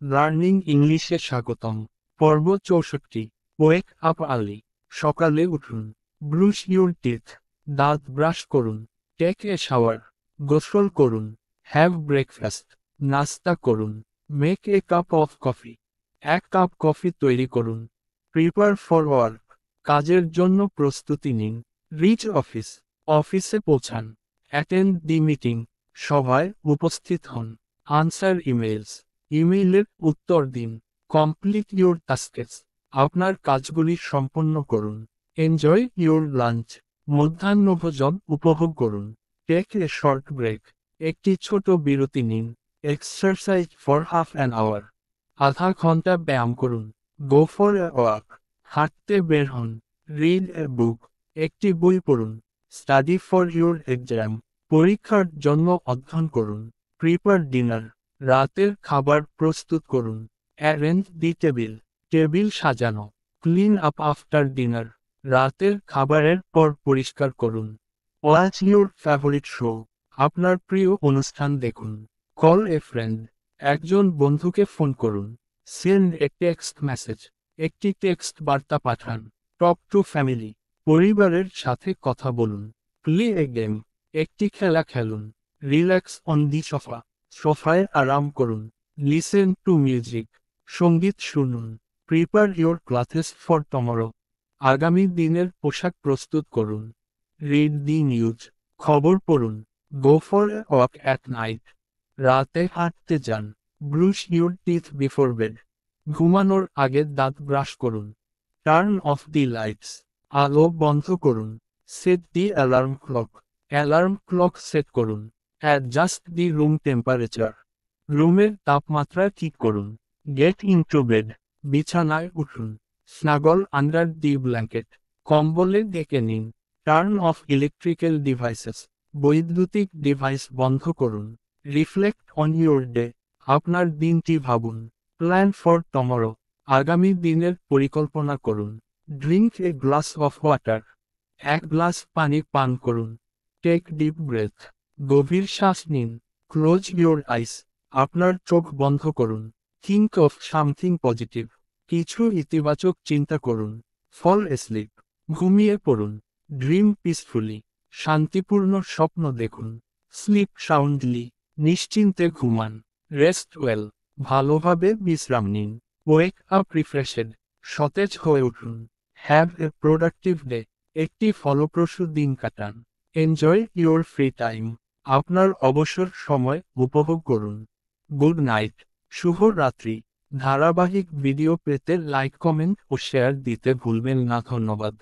Learning ইংলিশে স্বাগতম। পর্ব 64। Wake up early. সকালে উঠুন। Brush your teeth. দাঁত ব্রাশ করুন। Take a shower. গোসল করুন। Have breakfast. নাস্তা করুন। Make a cup of coffee. এক কাপ কফি তৈরি করুন। Prepare for work. কাজের জন্য প্রস্তুতি নিন। Reach office. অফিসে পৌঁছান। Attend the meeting. সভায় উপস্থিত হন। Answer emails. ইমেইলের উত্তর দিন। Complete your tasks. আপনার কাজগুলি সম্পন্ন করুন। Enjoy your lunch. মধ্যাহ্নভোজন উপভোগ করুন। Take a short break. একটি ছোট বিরতি নিন। Exercise for half an hour. আধা ঘন্টা ব্যায়াম করুন। Go for a walk. হাঁটতে বের হন। Read a book. একটি বই পড়ুন। Study for your exam. পরীক্ষার জন্য অধ্যয়ন করুন। Prepare dinner. রাতের খাবার প্রস্তুত করুন। Arrange the table. টেবিল সাজানো। Clean up after dinner. রাতের খাবারের পর পরিষ্কার করুন। Watch your favourite show. আপনার প্রিয় অনুষ্ঠান দেখুন। Call a friend. একজন বন্ধুকে ফোন করুন। Send a text message. একটি টেক্সট বার্তা পাঠান। Talk to family. পরিবারের সাথে কথা বলুন। Play a game. একটি খেলা খেলুন। Relax on the sofa. সোফায় আরাম করুন। Listen to music. সঙ্গীত শুনুন। Prepare your clothes for tomorrow. আগামী দিনের পোশাক প্রস্তুত করুন। Read the news. খবর পড়ুন। Go for a walk at night. রাতে হাঁটতে যান। Brush your teeth before bed. ঘুমানোর আগে দাঁত ব্রাশ করুন। Turn off the lights. আলো বন্ধ করুন। Set the alarm clock. Alarm clock set করুন। Adjust the room temperature. রুমের তাপমাত্রা ঠিক করুন। Get into bed. বিছানায় উঠুন। Snuggle under the blanket. কম্বলে ডেকে নিন। Turn off electrical devices. বৈদ্যুতিক ডিভাইস বন্ধ করুন। Reflect on your day. আপনার দিনটি ভাবুন। Plan for tomorrow. আগামী দিনের পরিকল্পনা করুন। Drink a glass of water. এক গ্লাস পানি পান করুন। Take deep breath. গভীর শ্বাস নিন। Close your eyes. আপনার চোখ বন্ধ করুন। Think of something positive. কিছু ইতিবাচক চিন্তা করুন। Fall asleep. ঘুমিয়ে পড়ুন। Dream peacefully. শান্তিপূর্ণ স্বপ্ন দেখুন। Sleep soundly. নিশ্চিন্তে ঘুমান। Rest well. ভালোভাবে বিশ্রাম নিন। Wake up refreshed. সতেজ হয়ে উঠুন। Have a productive day. একটি ফলপ্রসূ দিন কাটান। Enjoy your free time. আপনার অবসর সময় উপভোগ করুন। Good night. শুভ রাত্রি। ধারাবাহিক ভিডিও পেতে লাইক কমেন্ট ও শেয়ার দিতে ভুলবেন না। ধন্যবাদ।